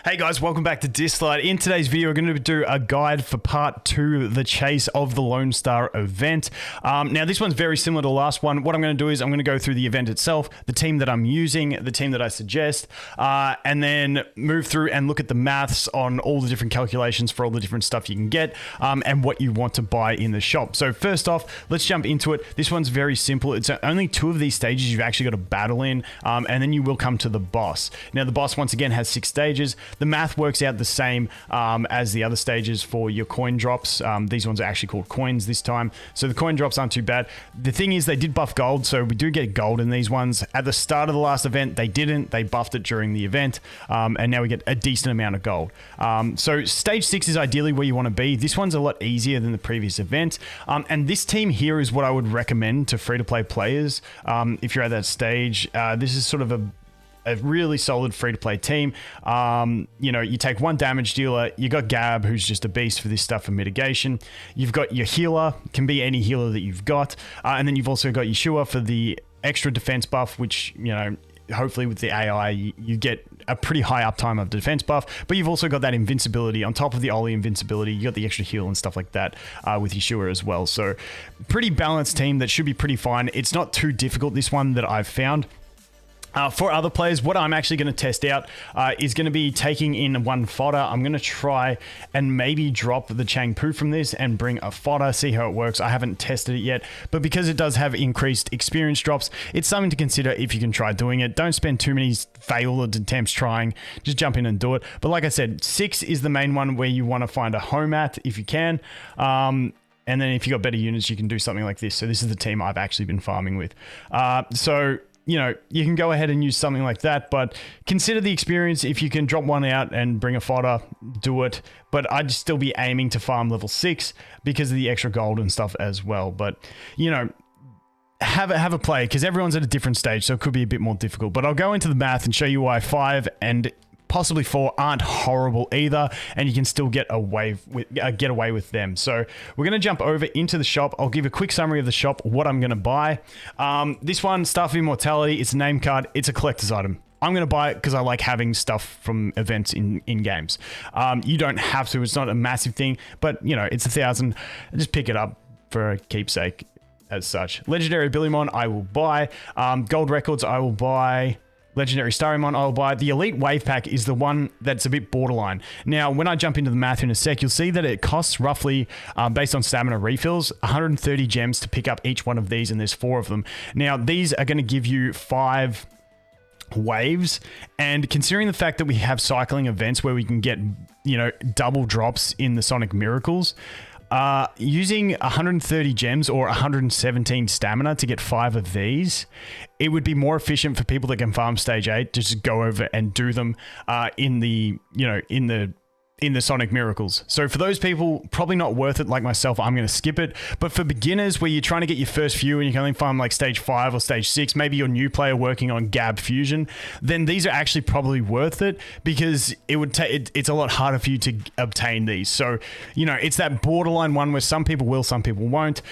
Hey guys, welcome back to Dislyte. In today's video, we're going to do a guide for part 2, the chase of the Lone Star event. Now, this one's very similar to the last one. What I'm going to do is I'm going to go through the event itself, the team that I'm using, the team that I suggest, and then move through and look at the maths on all the different calculations for all the different stuff you can get, and what you want to buy in the shop. So first off, let's jump into it. This one's very simple. It's only 2 of these stages you've actually got to battle in, and then you will come to the boss. Now, the boss, once again, has 6 stages. The math works out the same as the other stages for your coin drops. These ones are actually called coins this time, so the coin drops aren't too bad. The thing is, they did buff gold, so we do get gold in these ones. At the start of the last event, they didn't. They buffed it during the event, and now we get a decent amount of gold. So stage 6 is ideally where you want to be. This one's a lot easier than the previous event, and this team here is what I would recommend to free-to-play players if you're at that stage. This is sort of a really solid free-to-play team. You know, you take 1 damage dealer. You got Gab, who's just a beast for this stuff for mitigation. You've got your healer, can be any healer that you've got, and then you've also got Yeshua for the extra defense buff, which, you know, hopefully with the AI, you get a pretty high uptime of defense buff, but you've also got that invincibility on top of the Ollie invincibility. You got the extra heal and stuff like that with Yeshua as well. So pretty balanced team that should be pretty fine. It's not too difficult, this one that I've found. For other players, what I'm actually going to test out is going to be taking in 1 fodder. I'm going to try and maybe drop the Changpu from this and bring a fodder, see how it works. I haven't tested it yet, but because it does have increased experience drops, it's something to consider if you can try doing it. Don't spend too many failed attempts trying. Just jump in and do it. But like I said, 6 is the main one where you want to find a home at if you can. And then if you got better units, you can do something like this. So this is the team I've actually been farming with. So you know, you can go ahead and use something like that, but consider the experience. If you can drop 1 out and bring a fodder, do it. But I'd still be aiming to farm level 6 because of the extra gold and stuff as well. But, you know, have a play, because everyone's at a different stage, so it could be a bit more difficult. But I'll go into the math and show you why 5 and possibly 4 aren't horrible either, and you can still get away with them. So we're going to jump over into the shop. I'll give a quick summary of the shop, what I'm going to buy. This one, Staff of Immortality, it's a name card. It's a collector's item. I'm going to buy it because I like having stuff from events in games. You don't have to. It's not a massive thing, but, you know, it's 1,000. Just pick it up for a keepsake as such. Legendary Billymon, I will buy. Gold Records, I will buy. Legendary Starrymon, I'll buy. The Elite Wave Pack is the one that's a bit borderline. Now, when I jump into the math in a sec, you'll see that it costs roughly, based on stamina refills, 130 gems to pick up each one of these, and there's 4 of them. Now, these are going to give you 5 waves, and considering the fact that we have cycling events where we can get, you know, double drops in the Sonic Miracles, using 130 gems or 117 stamina to get 5 of these, it would be more efficient for people that can farm stage 8 to just go over and do them in the, you know, in the Sonic Miracles. So for those people, probably not worth it. Like myself, I'm going to skip it. But for beginners where you're trying to get your first few and you can only farm like stage 5 or stage 6, maybe you're a new player working on Gab Fusion, then these are actually probably worth it, because it would take it's a lot harder for you to obtain these. So, you know, it's that borderline one where some people will, some people won't.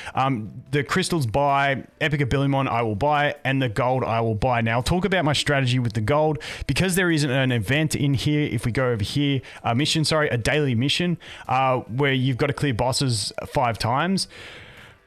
The crystals buy, Epic Abilimon I will buy, and the gold I will buy. Now I'll talk about my strategy with the gold, because there isn't an event in here. If we go over here, a daily mission where you've got to clear bosses 5 times.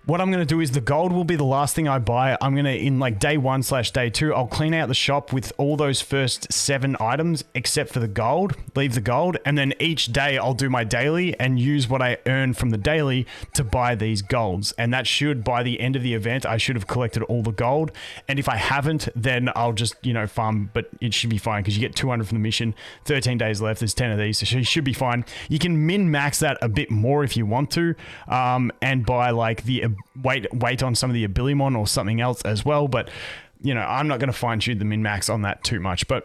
What I'm going to do is the gold will be the last thing I buy. I'm going to, in like day 1/day 2, I'll clean out the shop with all those first 7 items except for the gold, leave the gold, and then each day I'll do my daily and use what I earn from the daily to buy these golds. And that should, by the end of the event, I should have collected all the gold. And if I haven't, then I'll just, you know, farm, but it should be fine because you get 200 from the mission, 13 days left, there's 10 of these, so you should be fine. You can min-max that a bit more if you want to, and buy like the wait on some of the Abilimon or something else as well, but, you know, I'm not going to fine-tune the min-max on that too much. But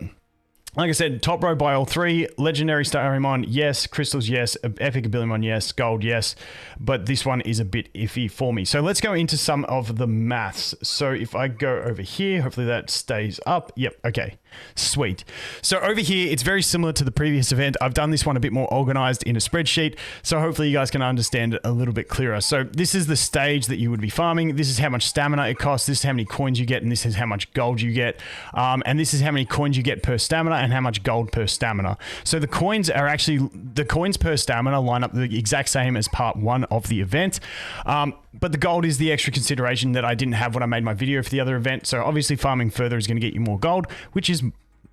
like I said, top row buy all 3. Legendary Starrymon, yes. Crystals, yes. Epic Abilimon, yes. Gold, yes. But this one is a bit iffy for me. So let's go into some of the maths. So if I go over here, hopefully that stays up. Yep, okay. Sweet. So over here, it's very similar to the previous event. I've done this one a bit more organized in a spreadsheet, so hopefully you guys can understand it a little bit clearer. So this is the stage that you would be farming. This is how much stamina it costs. This is how many coins you get, and this is how much gold you get. And this is how many coins you get per stamina and how much gold per stamina. So the coins are actually, the coins per stamina line up the exact same as part 1 of the event. But the gold is the extra consideration that I didn't have when I made my video for the other event. So obviously farming further is going to get you more gold, which is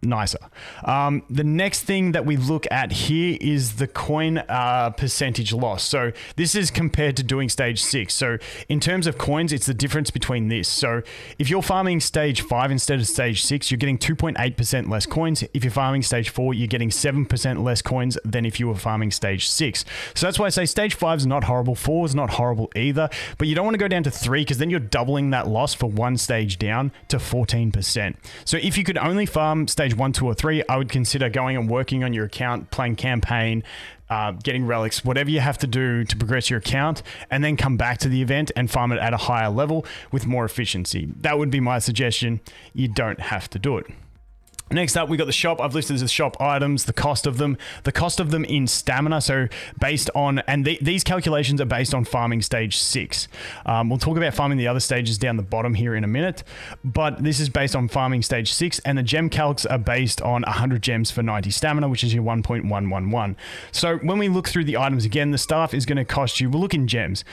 nicer. The next thing that we look at here is the coin percentage loss. So this is compared to doing stage 6. So in terms of coins, it's the difference between this. So if you're farming stage 5 instead of stage 6, you're getting 2.8% less coins. If you're farming stage 4, you're getting 7% less coins than if you were farming stage 6. So that's why I say stage 5 is not horrible. 4 is not horrible either, but you don't want to go down to 3 because then you're doubling that loss for one stage down to 14%. So if you could only farm stage 1, 2, or 3, I would consider going and working on your account, playing campaign, getting relics, whatever you have to do to progress your account, and then come back to the event and farm it at a higher level with more efficiency. That would be my suggestion. You don't have to do it. Next up, we got the shop. I've listed the shop items, the cost of them in stamina. So based on, and these calculations are based on farming stage 6. We'll talk about farming the other stages down the bottom here in a minute, but this is based on farming stage 6, and the gem calcs are based on 100 gems for 90 stamina, which is your 1.111. So when we look through the items again, the staff is going to cost you, we'll look in gems.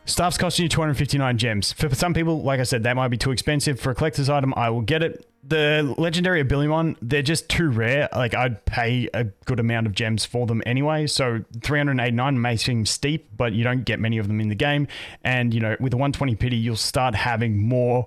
Staff's costing you 259 gems. For some people, like I said, that might be too expensive. For a collector's item, I will get it. The legendary Abilimon, they're just too rare. Like, I'd pay a good amount of gems for them anyway. So 389 may seem steep, but you don't get many of them in the game. And, you know, with the 120 pity, you'll start having more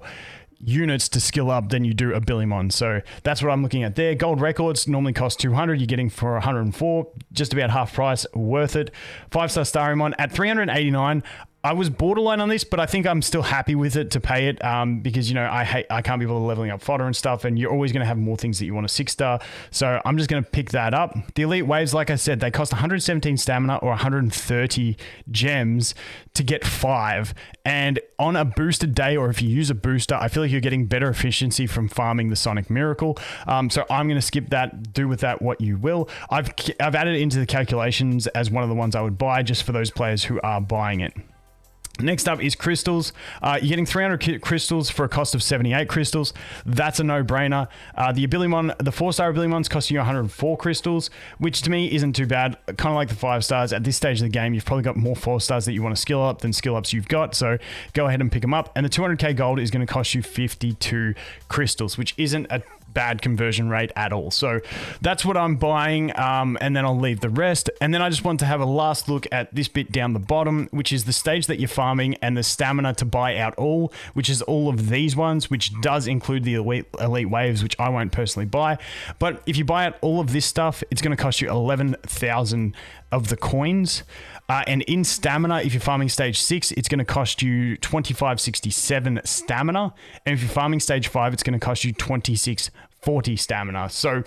units to skill up than you do Abilimon. So that's what I'm looking at there. Gold records normally cost 200. You're getting for 104, just about half price, worth it. 5-star Starimon at 389. I was borderline on this, but I think I'm still happy with it to pay it because, you know, I can't be able to leveling up fodder and stuff, and you're always going to have more things that you want a 6-star. So I'm just going to pick that up. The elite waves, like I said, they cost 117 stamina or 130 gems to get 5. And on a boosted day, or if you use a booster, I feel like you're getting better efficiency from farming the Sonic Miracle. So I'm going to skip that. Do with that what you will. I've added it into the calculations as one of the ones I would buy just for those players who are buying it. Next up is crystals. You're getting 300 crystals for a cost of 78 crystals. That's a no-brainer. The Abilimon, the 4-star Abilimon's costing you 104 crystals, which to me isn't too bad. Kind of like the 5-stars. At this stage of the game, you've probably got more 4-stars that you want to skill up than skill ups you've got. So go ahead and pick them up. And the 200k gold is going to cost you 52 crystals, which isn't a bad conversion rate at all. So that's what I'm buying, and then I'll leave the rest. And then I just want to have a last look at this bit down the bottom, which is the stage that you're farming and the stamina to buy out all, which is all of these ones, which does include the elite waves, which I won't personally buy. But if you buy out all of this stuff, it's going to cost you 11,000 of the coins. And in stamina, if you're farming stage 6, it's going to cost you 2567 stamina. And if you're farming stage 5, it's going to cost you 2640 stamina. So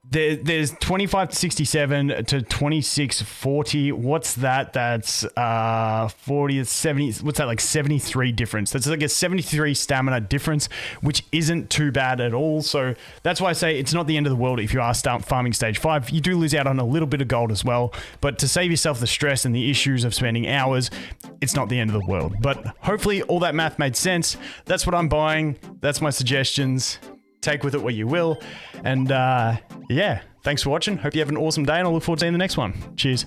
there's 2567 to 2640. What's that? That's 40, 70. What's that, like 73 difference? That's like a 73 stamina difference, which isn't too bad at all. So that's why I say it's not the end of the world if you are farming stage 5. You do lose out on a little bit of gold as well, but to save yourself the stress and the issues of spending hours, it's not the end of the world. But hopefully all that math made sense. That's what I'm buying. That's my suggestions. Take with it what you will. And yeah, thanks for watching. Hope you have an awesome day, and I look forward to seeing the next one. Cheers.